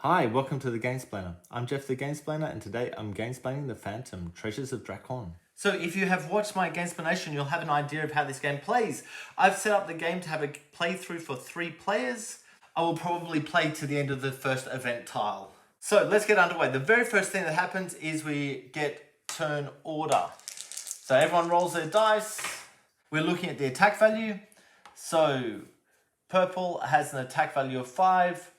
Hi, welcome to the Gamesplainer. I'm Jeff the Gamesplainer, and today I'm gamesplaining the Phantom Treasures of Drakon. So if you have watched my Gamesplanation, you'll have an idea of how this game plays. I've set up the game to have a playthrough for 3 players. I will probably play to the end of the first event tile. So let's get underway. The very first thing that happens is we get turn order. So everyone rolls their dice. We're looking at the attack value. So purple has an attack value of 5.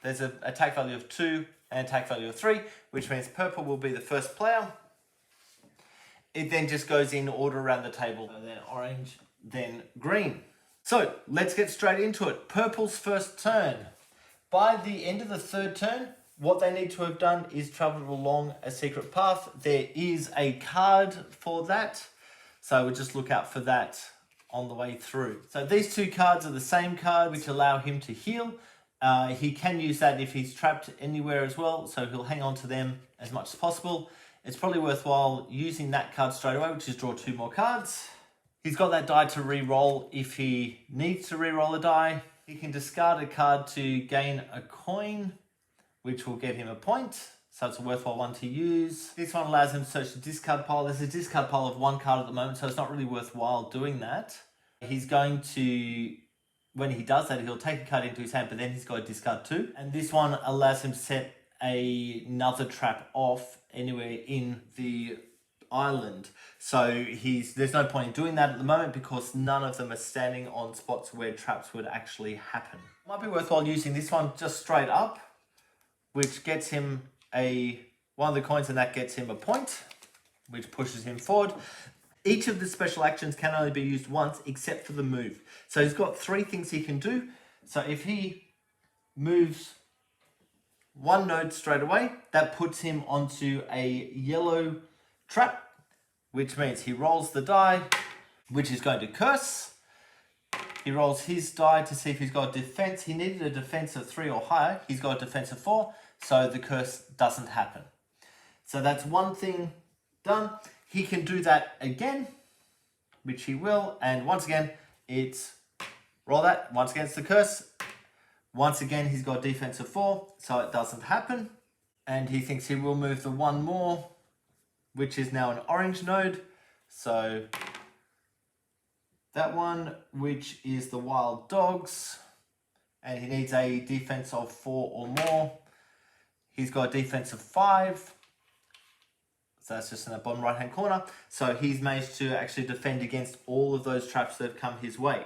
There's an attack value of 2 and attack value of 3, which means purple will be the first player. It then just goes in order around the table. So then orange, then green. So let's get straight into it. Purple's first turn. By the end of the third turn, what they need to have done is traveled along a secret path. There is a card for that. So we'll just look out for that on the way through. So these 2 cards are the same card, which allow him to heal. He can use that if he's trapped anywhere as well, so he'll hang on to them as much as possible. It's probably worthwhile using that card straight away, which is draw 2 more cards. He's got that die to re-roll if he needs to re-roll a die. He can discard a card to gain a coin, which will get him a point, so it's a worthwhile one to use. This one allows him to search the discard pile. There's a discard pile of 1 card at the moment, so it's not really worthwhile doing that. He's going to... When he does that, he'll take a card into his hand, but then he's got to discard 2. And this one allows him to set another trap off anywhere in the island. So there's no point in doing that at the moment because none of them are standing on spots where traps would actually happen. Might be worthwhile using this one just straight up, which gets him one of the coins, and that gets him a point, which pushes him forward. Each of the special actions can only be used once except for the move. So he's got 3 things he can do. So if he moves 1 node straight away, that puts him onto a yellow trap, which means he rolls the die, which is going to curse. He rolls his die to see if he's got a defense. He needed a defense of 3 or higher. He's got a defense of 4, so the curse doesn't happen. So that's one thing done. He can do that again, which he will, and once again, it's roll that. Once again, it's the curse. Once again, he's got a defense of 4, so it doesn't happen. And he thinks he will move the 1 more, which is now an orange node. So that one, which is the wild dogs, and he needs a defense of 4 or more. He's got a defense of 5. So that's just in the bottom right hand corner. So he's managed to actually defend against all of those traps that have come his way.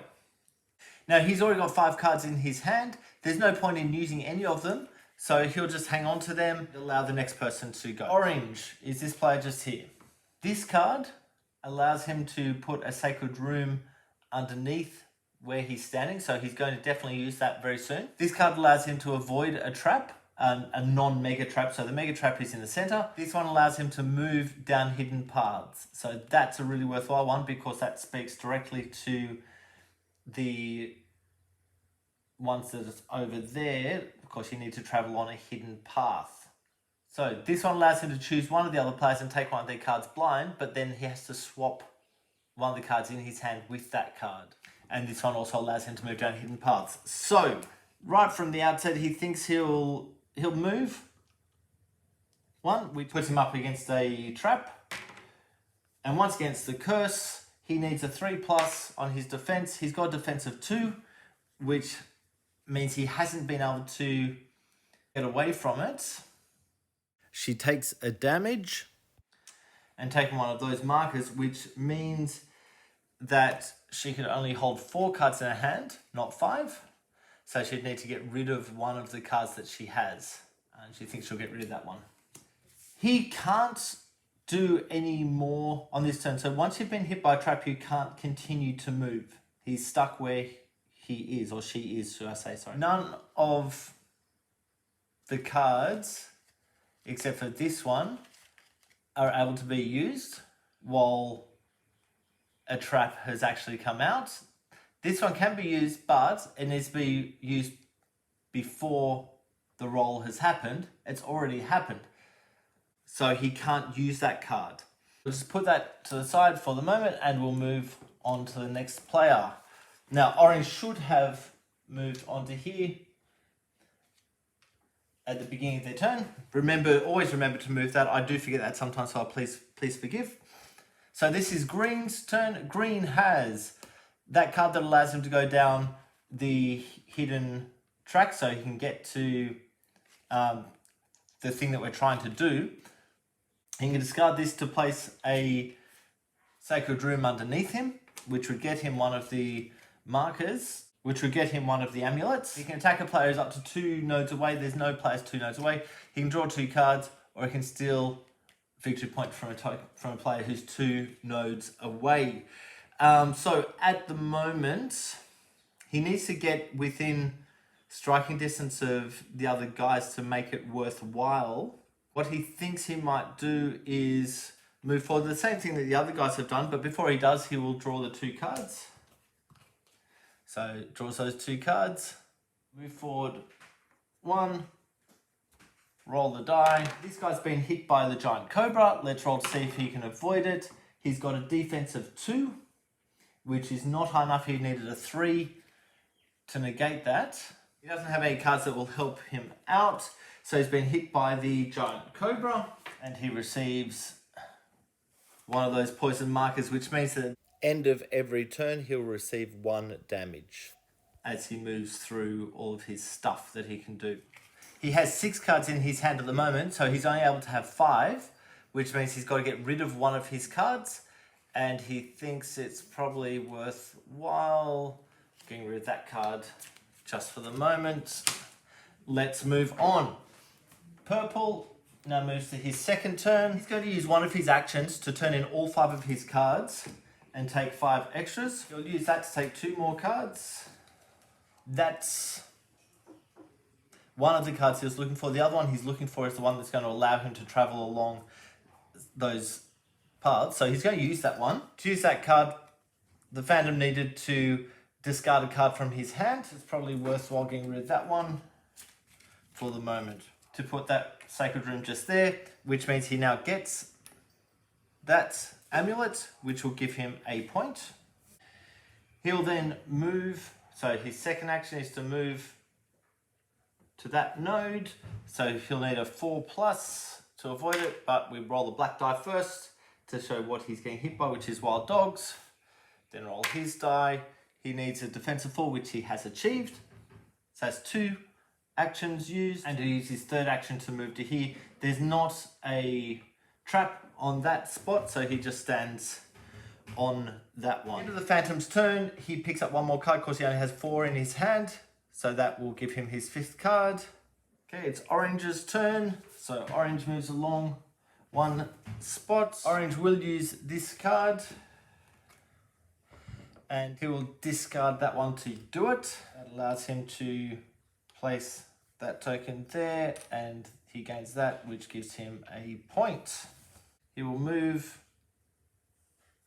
Now he's already got 5 cards in his hand. There's no point in using any of them. So he'll just hang on to them, allow the next person to go. Orange is this player just here. This card allows him to put a sacred room underneath where he's standing. So he's going to definitely use that very soon. This card allows him to avoid a trap. A non-mega trap, so the mega trap is in the center. This one allows him to move down hidden paths. So that's a really worthwhile one because that speaks directly to the ones that are over there. Of course, you need to travel on a hidden path. So this one allows him to choose one of the other players and take one of their cards blind, but then he has to swap one of the cards in his hand with that card. And this one also allows him to move down hidden paths. So right from the outset, he thinks he'll move 1, which puts him up against a trap. And once against the curse, he needs a 3+ on his defense. He's got a defense of 2, which means he hasn't been able to get away from it. She takes a damage and taking one of those markers, which means that she can only hold 4 cards in her hand, not 5. So she'd need to get rid of one of the cards that she has. And she thinks she'll get rid of that one. He can't do any more on this turn. So once you've been hit by a trap, you can't continue to move. He's stuck where he is, or she is, should I say, sorry. None of the cards, except for this one, are able to be used while a trap has actually come out. This one can be used, but it needs to be used before the roll has happened. It's already happened. So he can't use that card. We'll just put that to the side for the moment and we'll move on to the next player. Now, orange should have moved onto here at the beginning of their turn. Always remember to move that. I do forget that sometimes, so please forgive. So this is Green's turn. Green has that card that allows him to go down the hidden track so he can get to the thing that we're trying to do. He can discard this to place a Sacred Room underneath him, which would get him one of the markers, which would get him one of the amulets. He can attack a player who's up to 2 nodes away. There's no players 2 nodes away. He can draw 2 cards, or he can steal victory point from a player who's 2 nodes away. So at the moment, he needs to get within striking distance of the other guys to make it worthwhile. What he thinks he might do is move forward, the same thing that the other guys have done, but before he does, he will draw the 2 cards. So draws those 2 cards, move forward 1, roll the die. This guy's been hit by the giant cobra. Let's roll to see if he can avoid it. He's got a defense of 2, which is not high enough. He needed a 3 to negate that. He doesn't have any cards that will help him out. So he's been hit by the giant cobra and he receives one of those poison markers, which means that at the end of every turn, he'll receive 1 damage as he moves through all of his stuff that he can do. He has 6 cards in his hand at the moment, so he's only able to have 5, which means he's got to get rid of one of his cards, and he thinks it's probably worthwhile getting rid of that card just for the moment. Let's move on. Purple now moves to his second turn. He's going to use one of his actions to turn in all 5 of his cards and take 5 extras. He'll use that to take 2 more cards. That's one of the cards he was looking for. The other one he's looking for is the one that's going to allow him to travel along those paths. So he's going to use that one. To use that card, the Phantom needed to discard a card from his hand. It's probably worthwhile getting rid of that one for the moment. To put that Sacred Room just there, which means he now gets that amulet, which will give him a point. He'll then move, so his second action is to move to that node, so he'll need a 4+ to avoid it, but we roll the black die first to show what he's getting hit by, which is wild dogs. Then roll his die. He needs a defensive 4, which he has achieved. So that's 2 actions used, and to use his third action to move to here. There's not a trap on that spot, so he just stands on that one. End of the Phantom's turn, he picks up 1 more card because he only has 4 in his hand, so that will give him his 5th card. Okay, it's Orange's turn, so Orange moves along 1 spot. Orange will use this card, and he will discard that one to do it. That allows him to place that token there, and he gains that, which gives him a point. He will move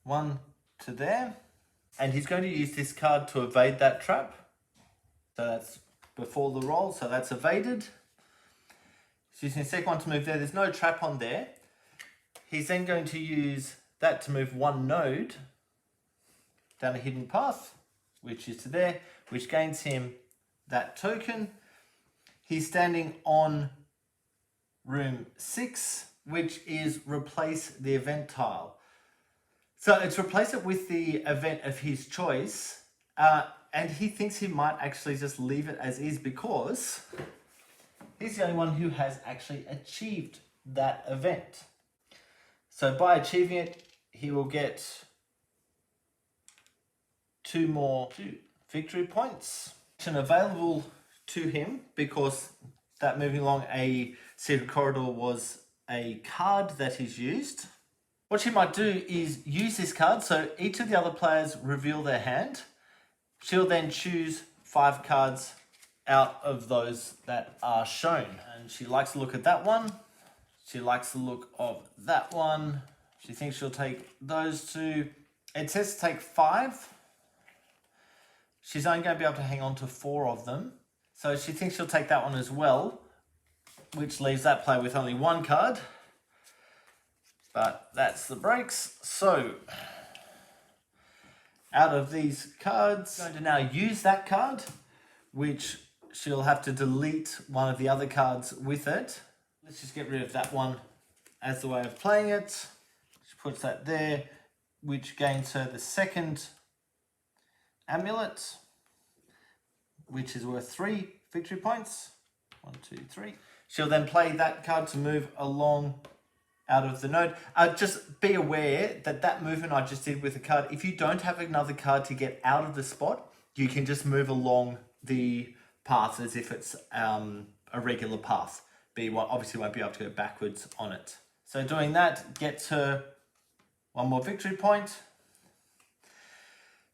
1 to there, and he's going to use this card to evade that trap. So that's before the roll, so that's evaded. He's using the second one to move there. There's no trap on there. He's then going to use that to move 1 node down a hidden path, which is to there, which gains him that token. He's standing on room 6, which is replace the event tile. So it's replace it with the event of his choice, and he thinks he might actually just leave it as is because he's the only one who has actually achieved that event. So by achieving it, he will get 2 more victory points. Action available to him because that moving along a secret corridor was a card that he's used. What she might do is use this card, so each of the other players reveal their hand. She'll then choose 5 cards out of those that are shown. And she likes the look at that one. She likes the look of that one. She thinks she'll take those 2. It says to take 5. She's only going to be able to hang on to 4 of them. So she thinks she'll take that one as well, which leaves that player with only 1 card. But that's the breaks. So, out of these cards, I'm going to now use that card, which she'll have to delete one of the other cards with it. Let's just get rid of that one as the way of playing it. She puts that there, which gains her the second amulet, which is worth 3 victory points. 1, 2, 3. She'll then play that card to move along out of the node. Just be aware that that movement I just did with the card, if you don't have another card to get out of the spot, you can just move along the path as if it's a regular path. But you obviously won't be able to go backwards on it. So doing that gets her 1 more victory point.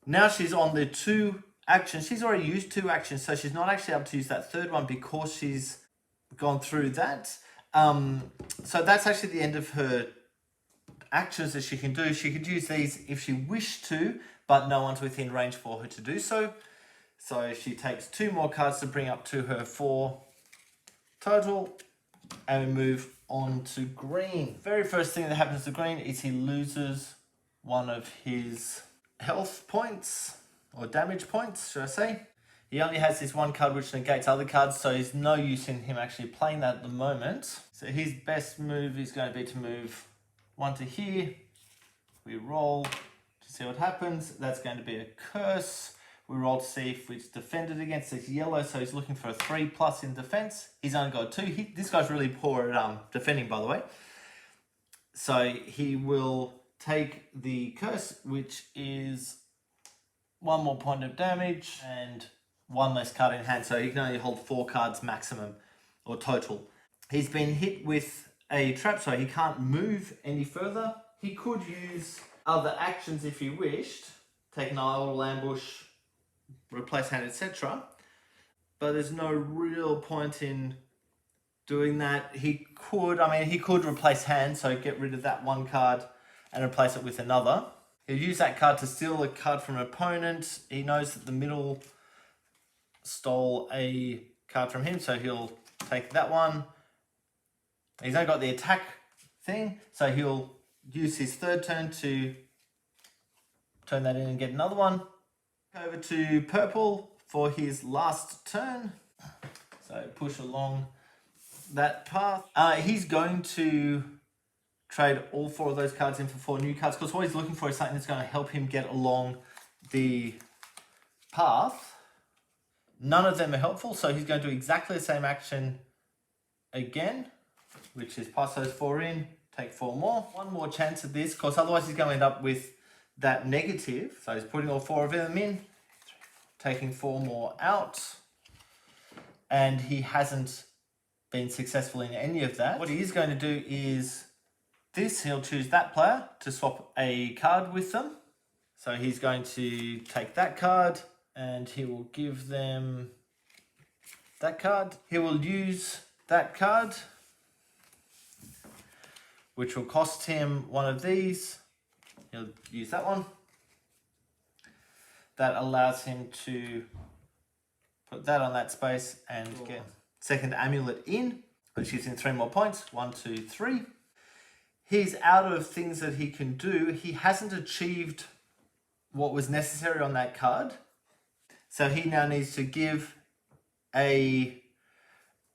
Now she's on the 2 actions. She's already used 2 actions, so she's not actually able to use that third one because she's gone through that. So that's actually the end of her actions that she can do. She could use these if she wished to, but no one's within range for her to do so. So she takes 2 more cards to bring up to her 4 total, and we move on to green. Very first thing that happens to green is he loses one of his health points, or damage points, should I say. He only has this 1 card which negates other cards, so there's no use in him actually playing that at the moment. So his best move is going to be to move 1 to here. We roll to see what happens. That's going to be a curse. We roll to see if it's defended against. It's yellow, so he's looking for a 3+ in defense. He's only got 2. This guy's really poor at defending, by the way. So he will take the curse, which is 1 more point of damage and 1 less card in hand. So he can only hold 4 cards maximum or total. He's been hit with a trap, so he can't move any further. He could use other actions if he wished. Take an idle ambush, replace hand, etc. But there's no real point in doing that. He could replace hand, so get rid of that 1 card and replace it with another. He'll use that card to steal a card from an opponent. He knows that the middle stole a card from him, so he'll take that one. He's only got the attack thing, so he'll use his 3rd turn to turn that in and get another one. Over to purple for his last turn. So push along that path. He's going to trade all 4 of those cards in for 4 new cards, because what he's looking for is something that's going to help him get along the path. None of them are helpful, so he's going to do exactly the same action again, which is pass those 4 in, take 4 more. 1 more chance at this, because otherwise he's going to end up with that negative. So he's putting all 4 of them in, taking 4 more out, and he hasn't been successful in any of that. What he is going to do is this. He'll choose that player to swap a card with them. So he's going to take that card and he will give them that card. He will use that card, which will cost him 1 of these. He'll use that one. That allows him to put that on that space and get 2nd amulet in, which gives him 3 more points. 1, 2, 3. He's out of things that he can do. He hasn't achieved what was necessary on that card. So he now needs to give a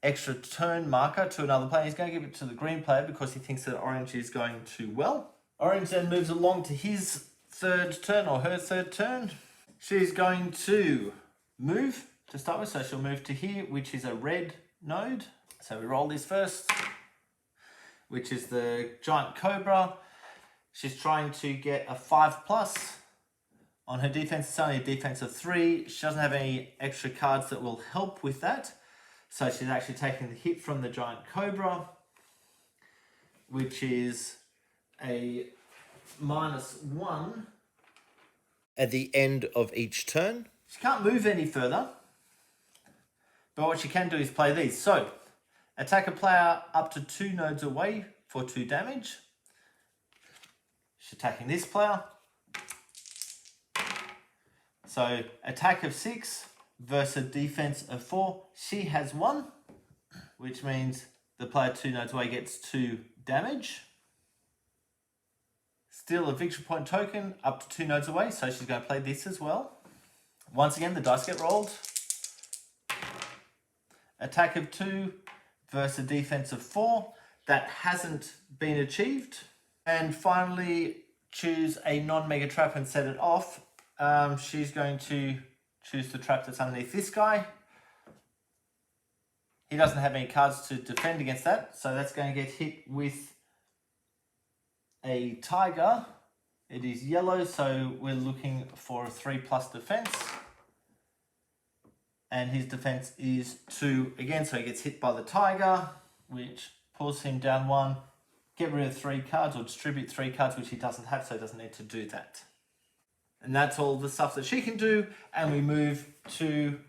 extra turn marker to another player. He's going to give it to the green player because he thinks that orange is going too well. Orange then moves along to his 3rd turn, or her 3rd turn. She's going to move to start with. So she'll move to here, which is a red node. So we roll this first, which is the giant cobra. She's trying to get a 5+ on her defense. It's only a defense of 3. She doesn't have any extra cards that will help with that. So she's actually taking the hit from the giant cobra, which is a -1 at the end of each turn. She can't move any further, but what she can do is play these. So attack a player up to 2 nodes away for 2 damage. She's attacking this player. So attack of 6 versus defense of 4. She has 1, which means the player 2 nodes away gets 2 damage. Steal a victory point token up to 2 nodes away, so she's going to play this as well. Once again, the dice get rolled. attack of 2 versus a defense of 4. That hasn't been achieved. And finally, choose a non-mega trap and set it off. She's going to choose the trap that's underneath this guy. He doesn't have any cards to defend against that, so that's going to get hit with a tiger. It is yellow, so we're looking for a 3+ defense. And his defense is 2 again, so he gets hit by the tiger, which pulls him down 1. Get rid of 3 cards or distribute 3 cards, which he doesn't have, so he doesn't need to do that. And that's all the stuff that she can do. And we move to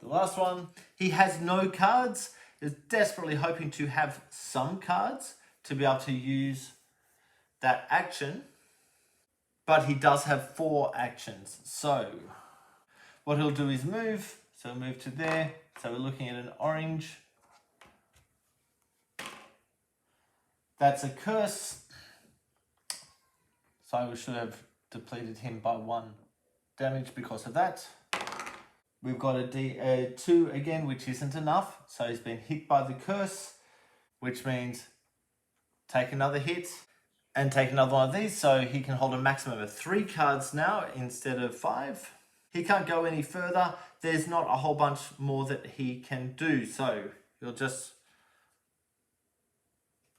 the last one. He has no cards. He's desperately hoping to have some cards to be able to use that action. But he does have 4 actions. So what he'll do is move. So we'll move to there. So we're looking at an orange. That's a curse. So we should have depleted him by 1 damage because of that. We've got a 2 again, which isn't enough. So he's been hit by the curse, which means take another hit and take another one of these. So he can hold a maximum of 3 cards now instead of 5. He can't go any further. There's not a whole bunch more that he can do. So he'll just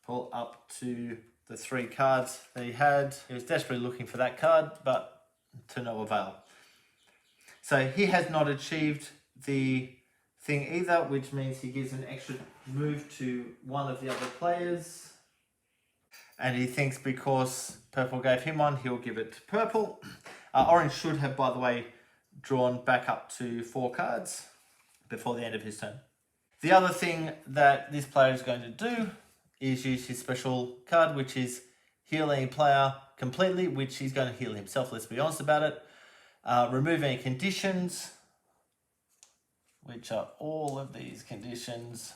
pull up to the 3 cards that he had. He was desperately looking for that card, but to no avail. So he has not achieved the thing either, which means he gives an extra move to one of the other players. And he thinks because purple gave him one, he'll give it to purple. Orange should have, by the way, drawn back up to 4 cards before the end of his turn. The other thing that this player is going to do is use his special card, which is heal any player completely, which he's going to heal himself, let's be honest about it. Remove any conditions, which are all of these conditions.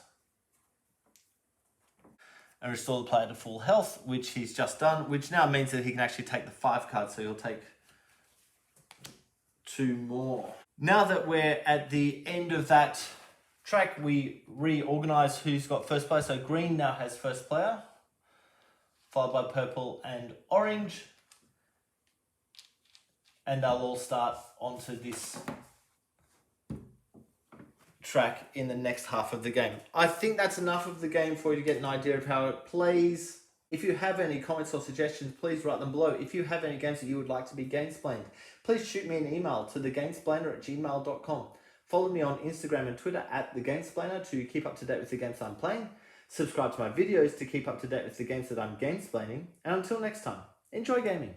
And restore the player to full health, which he's just done, which now means that he can actually take the 5 cards, so he'll take 2 more. Now that we're at the end of that track, we reorganize who's got first player. So green now has first player, followed by purple and orange. And they'll all start onto this track in the next half of the game. I think that's enough of the game for you to get an idea of how it plays. If you have any comments or suggestions, please write them below. If you have any games that you would like to be Gamesplained, please shoot me an email to thegamesplainer@gmail.com. Follow me on Instagram and Twitter @thegamesplainer to keep up to date with the games I'm playing. Subscribe to my videos to keep up to date with the games that I'm gamesplaining. And until next time, enjoy gaming.